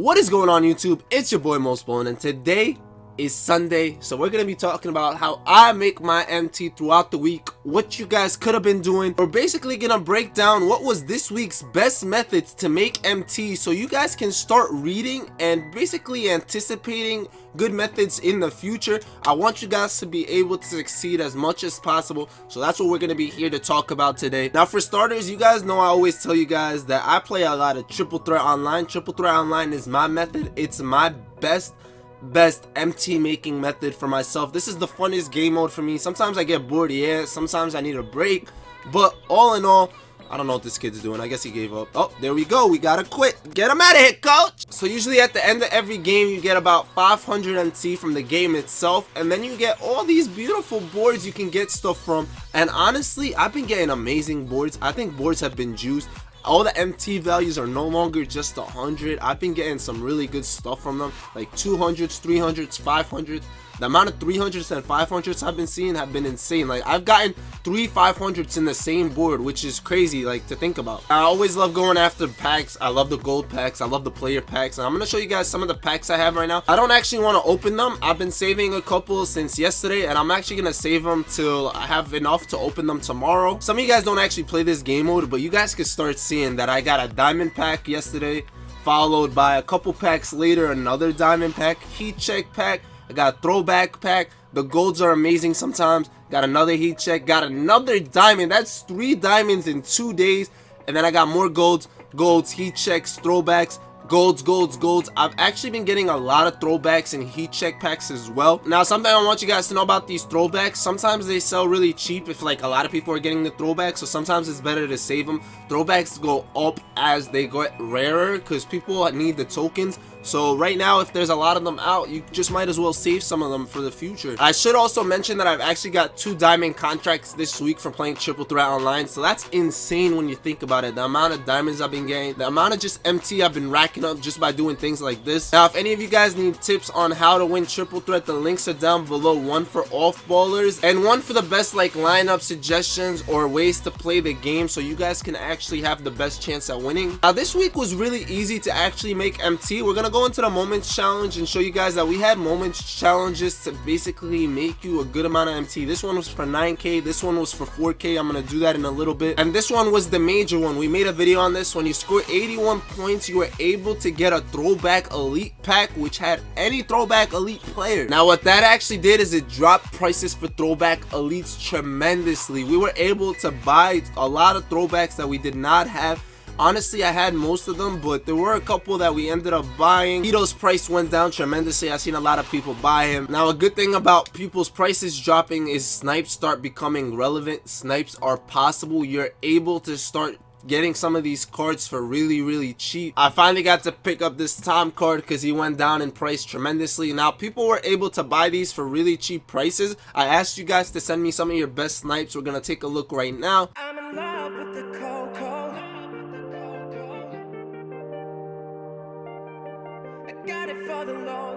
What is going on, YouTube? It's your boy Mosballin, and today is Sunday, so we're gonna be talking about how I make my MT throughout the week, what you guys could have been doing. We're basically gonna break down what was this week's best methods to make MT, so you guys can start reading and basically anticipating good methods in the future. I want you guys to be able to succeed as much as possible, so that's what we're gonna be here to talk about today. Now, for starters, you guys know I always tell you guys that I play a lot of Triple Threat Online. Triple Threat Online is my method. It's my best MT making method for myself. This is the funnest game mode for me. Sometimes I get bored, yeah, sometimes I need a break, but all in all, I don't know what this kid's doing. I guess he gave up. Oh, there we go. We gotta quit. Get him out of here, coach. So usually at the end of every game, you get about 500 MT from the game itself, and then you get all these beautiful boards you can get stuff from. And honestly, I've been getting amazing boards. I think boards have been juiced. All the MT values are no longer just 100. I've been getting some really good stuff from them, like 200s, 300s, 500s. The amount of 300s and 500s I've been seeing have been insane. Like, I've gotten 3 500s in the same board, which is crazy, like, to think about. I always love going after packs. I love the gold packs. I love the player packs. And I'm gonna show you guys some of the packs I have right now. I don't actually want to open them. I've been saving a couple since yesterday, and I'm actually gonna save them till I have enough to open them tomorrow. Some of you guys don't actually play this game mode, but you guys can start seeing that I got a diamond pack yesterday, followed by a couple packs later another diamond pack, heat check pack. I got a throwback pack. The golds are amazing sometimes. Got another heat check. Got another diamond. That's 3 diamonds in 2 days. And then I got more golds, heat checks, throwbacks, golds. I've actually been getting a lot of throwbacks and heat check packs as well. Now, something I want you guys to know about these throwbacks, sometimes they sell really cheap if like a lot of people are getting the throwbacks, so sometimes it's better to save them. Throwbacks go up as they get rarer because people need the tokens. So right now, if there's a lot of them out, you just might as well save some of them for the future. I should also mention that I've actually got 2 diamond contracts this week for playing Triple Threat Online. So that's insane when you think about it. The amount of diamonds I've been getting, the amount of just MT I've been racking up just by doing things like this. Now, if any of you guys need tips on how to win Triple Threat, the links are down below. One for off ballers and one for the best like lineup suggestions or ways to play the game, so you guys can actually have the best chance at winning. Now, this week was really easy to actually make MT. We're gonna go into the moments challenge and show you guys that we had moments challenges to basically make you a good amount of MT. This one was for 9k, this one was for 4k. I'm gonna do that in a little bit, and this one was the major one. We made a video on this. When you score 81 points, you were able to get a throwback elite pack, which had any throwback elite player. Now, what that actually did is it dropped prices for throwback elites tremendously. We were able to buy a lot of throwbacks that we did not have. Honestly, I had most of them, but there were a couple that we ended up buying. Hito's price went down tremendously. I've seen a lot of people buy him. Now, a good thing about people's prices dropping is snipes start becoming relevant. Snipes are possible. You're able to start getting some of these cards for really cheap. I finally got to pick up this Tom card because he went down in price tremendously. Now, people were able to buy these for really cheap prices. I asked you guys to send me some of your best snipes. We're gonna take a look right now. I'm in love with the cocoa. I got it for the low.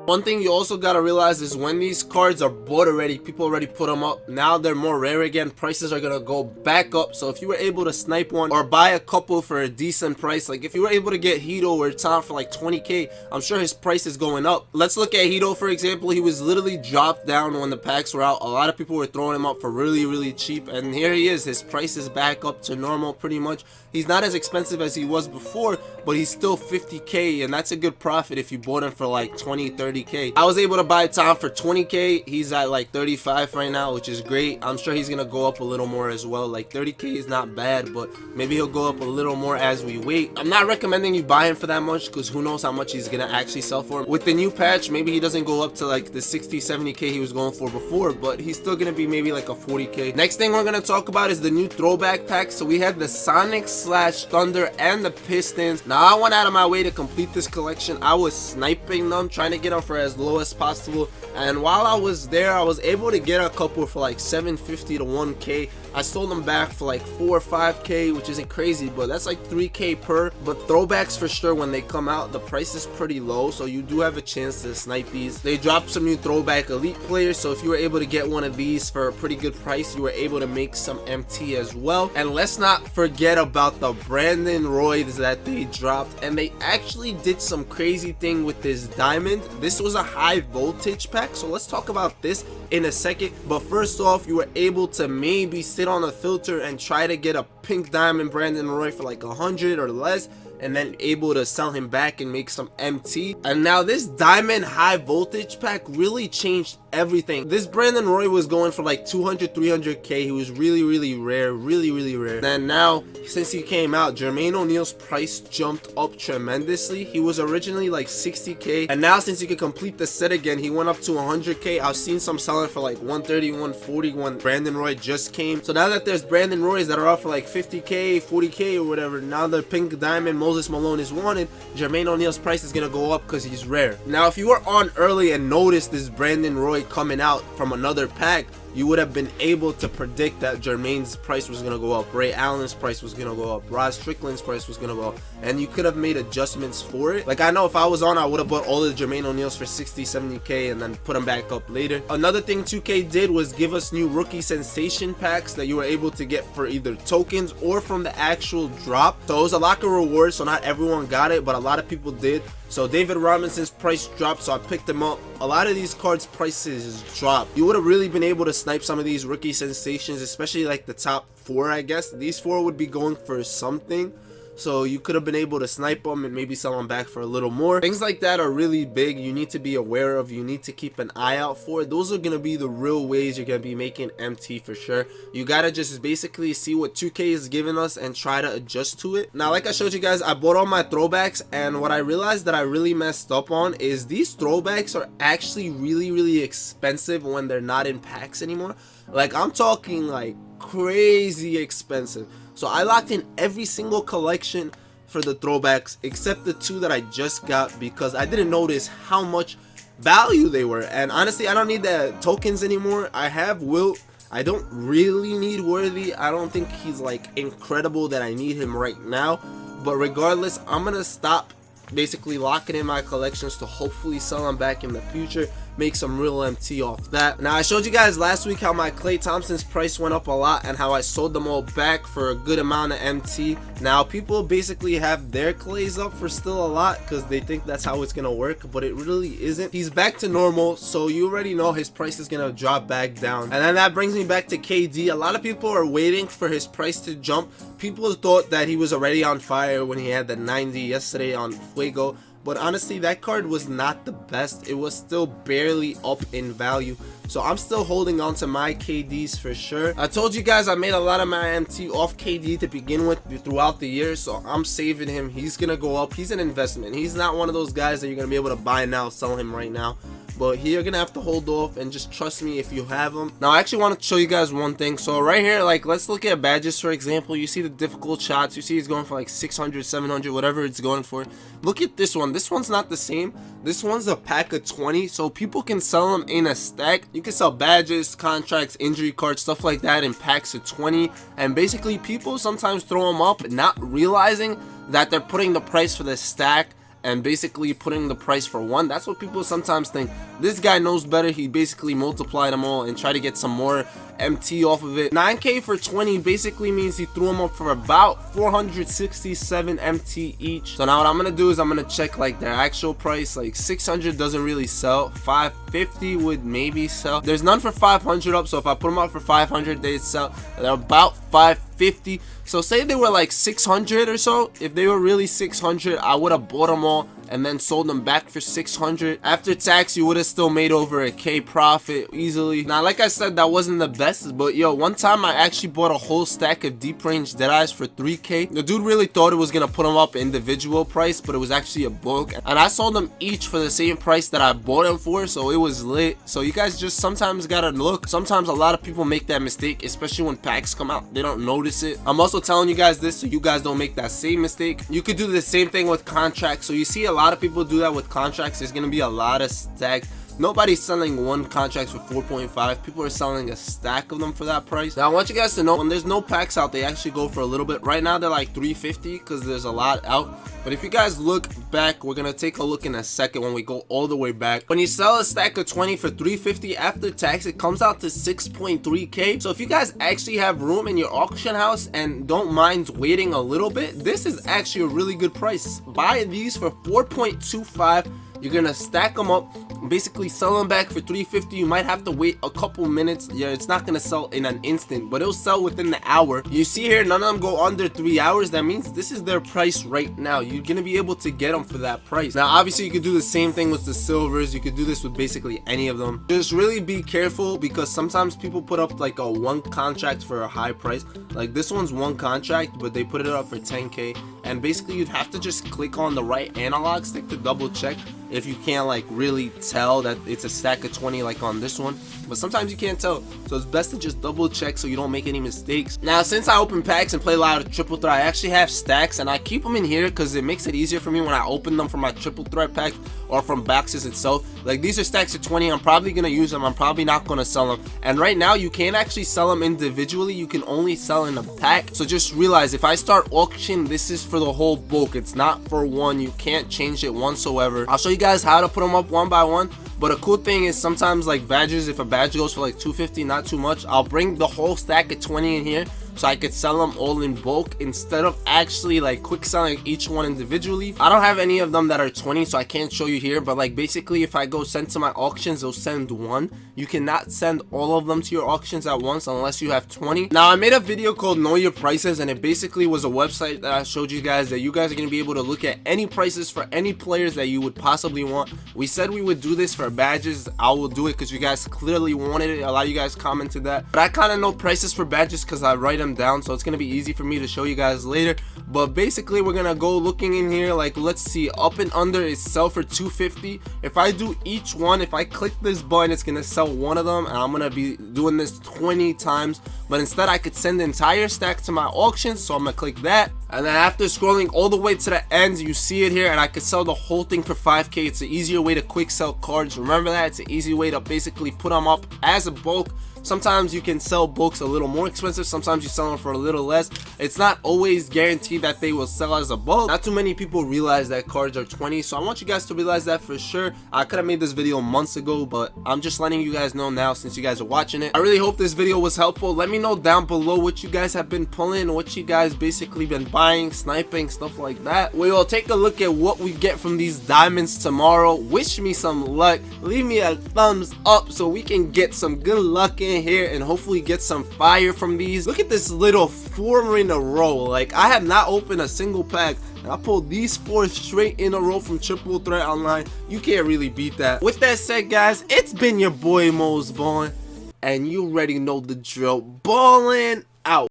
One thing you also gotta realize is when these cards are bought already, people already put them up. Now they're more rare again. Prices are gonna go back up. So if you were able to snipe one or buy a couple for a decent price, like if you were able to get Hito or Tom for like 20k, I'm sure his price is going up. Let's look at Hito, for example. He was literally dropped down when the packs were out. A lot of people were throwing him up for really cheap, and here he is. His price is back up to normal pretty much. He's not as expensive as he was before, but he's still 50k, and that's a good profit if you bought him for like 20, 30k. I was able to buy Tom for 20k. He's at like 35 right now, which is great. I'm sure he's gonna go up a little more as well. Like 30k is not bad, but maybe he'll go up a little more as we wait. I'm not recommending you buy him for that much because who knows how much he's gonna actually sell for. With the new patch, maybe he doesn't go up to like the 60, 70k he was going for before, but he's still gonna be maybe like a 40k. Next thing we're gonna talk about is the new throwback pack. So we had the Sonic/Thunder and the Pistons. Now, I went out of my way to complete this collection. I was sniping them, trying to get them for as low as possible, and while I was there, I was able to get a couple for like 750 to 1k. I sold them back for like 4 or 5k, which isn't crazy, but that's like 3k per. But throwbacks for sure, when they come out, the price is pretty low, so you do have a chance to snipe these. They dropped some new throwback elite players, so if you were able to get one of these for a pretty good price, you were able to make some MT as well. And let's not forget about the Brandon Royds that they dropped, and they actually did some crazy thing with this diamond. This was a high voltage pack, so let's talk about this in a second. But first off, you were able to maybe sit on a filter and try to get a pink diamond Brandon Roy for like 100 or less, and then able to sell him back and make some MT. And now this diamond high voltage pack really changed everything. This Brandon Roy was going for like 200, 300k. He was really rare, really rare. And now, since he came out, Jermaine O'Neal's price jumped up tremendously. He was originally like 60k, and now since you can complete the set again, he went up to 100k. I've seen some selling for like 130, 140 when Brandon Roy just came. So now that there's Brandon Roys that are up for like 50k, 40k or whatever, now the pink diamond Moses Malone is wanted, Jermaine O'Neal's price is gonna go up because he's rare. Now if you were on early and noticed this Brandon Roy coming out from another pack, you would have been able to predict that Jermaine's price was going to go up, Ray Allen's price was going to go up, Roz Strickland's price was going to go up, and you could have made adjustments for it. Like, I know if I was on, I would have bought all the Jermaine O'Neals for 60, 70k and then put them back up later. Another thing 2K did was give us new rookie sensation packs that you were able to get for either tokens or from the actual drop. So it was a lot of rewards, so not everyone got it, but a lot of people did. So David Robinson's price dropped, so I picked him up. A lot of these cards' prices dropped. You would have really been able to snipe some of these rookie sensations, especially like the top 4, I guess. These 4 would be going for something. So you could have been able to snipe them and maybe sell them back for a little more. Things like that are really big. You need to be aware of. You need to keep an eye out for. Those are going to be the real ways you're going to be making MT for sure. You got to just basically see what 2K is giving us and try to adjust to it. Now, like I showed you guys, I bought all my throwbacks, and what I realized that I really messed up on is these throwbacks are actually really expensive when they're not in packs anymore. Like, I'm talking like crazy expensive. So I locked in every single collection for the throwbacks except the 2 that I just got because I didn't notice how much value they were. And honestly, I don't need the tokens anymore. I have Wilt. I don't really need Worthy. I don't think he's like incredible that I need him right now. But regardless, I'm gonna stop basically locking in my collections to hopefully sell them back in the future, make some real MT off that. Now, I showed you guys last week how my Klay Thompson's price went up a lot and how I sold them all back for a good amount of MT. Now, people basically have their Klays up for still a lot because they think that's how it's gonna work, but it really isn't. He's back to normal, so you already know his price is gonna drop back down. And then that brings me back to KD. A lot of people are waiting for his price to jump. People thought that he was already on fire when he had the 90 yesterday on Fuego, but honestly, that card was not the best. It was still barely up in value. So I'm still holding on to my KDs for sure. I told you guys I made a lot of my MT off KD to begin with throughout the year, so I'm saving him. He's gonna go up. He's an investment. He's not one of those guys that you're gonna be able to buy now, sell him right now. But here you're gonna have to hold off and just trust me if you have them. Now, I actually want to show you guys one thing. So right here, like, let's look at badges for example. You see the difficult shots. You see he's going for like 600, 700, whatever it's going for. Look at this one. This one's not the same. This one's a pack of 20, so people can sell them in a stack. You can sell badges, contracts, injury cards, stuff like that in packs of 20. And basically, people sometimes throw them up not realizing that they're putting the price for the stack and basically putting the price for one. That's what people sometimes think. This guy knows better. He basically multiplied them all and tried to get some more MT off of it. 9k for 20 basically means he threw them up for about 467 MT each. So now what I'm gonna do is I'm gonna check like their actual price. Like 600 doesn't really sell. 550 would maybe sell. There's none for 500 up, so if I put them up for 500 they'd sell. They're about 550. So say they were like 600 or so. If they were really 600, I would have bought them all and then sold them back for 600. After tax, you would have still made over a K profit easily. Now, like I said, that wasn't the best, but yo, one time I actually bought a whole stack of deep range Deadeyes for 3k. The dude really thought it was gonna put them up individual price, but it was actually a bulk, and I sold them each for the same price that I bought them for, so it was lit. So you guys just sometimes gotta look. Sometimes a lot of people make that mistake, especially when packs come out. They don't notice it. I'm also telling you guys this so you guys don't make that same mistake. You could do the same thing with contracts. So you see a lot of people do that with contracts. There's gonna be a lot of stacks. Nobody's selling one contract for 4.5. People are selling a stack of them for that price. Now I want you guys to know, when there's no packs out, they actually go for a little bit. Right now they're like 350 because there's a lot out. But if you guys look back, we're gonna take a look in a second when we go all the way back. When you sell a stack of 20 for 350 after tax, it comes out to 6.3k. So if you guys actually have room in your auction house and don't mind waiting a little bit, this is actually a really good price. Buy these for 4.25. You're gonna stack them up, basically sell them back for 350. You might have to wait a couple minutes. Yeah, it's not gonna sell in an instant, but it'll sell within the hour. You see here, none of them go under 3 hours. That means this is their price right now. You're gonna be able to get them for that price. Now obviously you could do the same thing with the silvers. You could do this with basically any of them. Just really be careful, because sometimes people put up like a one contract for a high price. Like this one's one contract, but they put it up for 10k, and basically you'd have to just click on the right analog stick to double check if you can't like really tell that it's a stack of 20 like on this one. But sometimes you can't tell, so it's best to just double check so you don't make any mistakes. Now since I open packs and play a lot of triple threat, I actually have stacks, and I keep them in here because it makes it easier for me when I open them from my triple threat pack or from boxes itself. Like these are stacks of 20. I'm probably gonna use them. I'm probably not gonna sell them. And right now you can't actually sell them individually. You can only sell in a pack. So just realize, if I start auction, this is for the whole bulk. It's not for one. You can't change it whatsoever. I'll show you guys how to put them up one by one. But a cool thing is, sometimes like badges, if a badge goes for like 250, not too much, I'll bring the whole stack of 20 in here, so I could sell them all in bulk instead of actually like quick selling each one individually. I don't have any of them that are 20, so I can't show you here, but like basically if I go send to my auctions, they'll send one. You cannot send all of them to your auctions at once unless you have 20. Now I made a video called Know Your Prices, and it basically was a website that I showed you guys that you guys are going to be able to look at any prices for any players that you would possibly want. We said we would do this for badges. I will do it because you guys clearly wanted it. A lot of you guys commented that, but I kind of know prices for badges because I write them down, so it's gonna be easy for me to show you guys later. But basically we're gonna go looking in here. Like let's see, up and under is sell for 250. If I do each one, if I click this button, it's gonna sell one of them, and I'm gonna be doing this 20 times. But instead I could send the entire stack to my auction, so I'm gonna click that. And then after scrolling all the way to the end, you see it here, and I could sell the whole thing for 5k. It's an easier way to quick sell cards. Remember that, it's an easy way to basically put them up as a bulk. Sometimes you can sell bulks a little more expensive, sometimes you sell them for a little less. It's not always guaranteed that they will sell as a bulk. Not too many people realize that cards are 20, so I want you guys to realize that for sure. I could have made this video months ago, but I'm just letting you guys know now since you guys are watching it. I really hope this video was helpful. Let me know down below what you guys have been pulling, what you guys basically been buying, sniping, stuff like that. We will take a look at what we get from these diamonds tomorrow. Wish me some luck. Leave me a thumbs up so we can get some good luck in here and hopefully get some fire from these. Look at this little 4 in a row. Like I have not opened a single pack, and I pulled these 4 straight in a row from Triple Threat Online. You can't really beat that. With that said, guys, it's been your boy Mosballin, and you already know the drill. Ballin' out.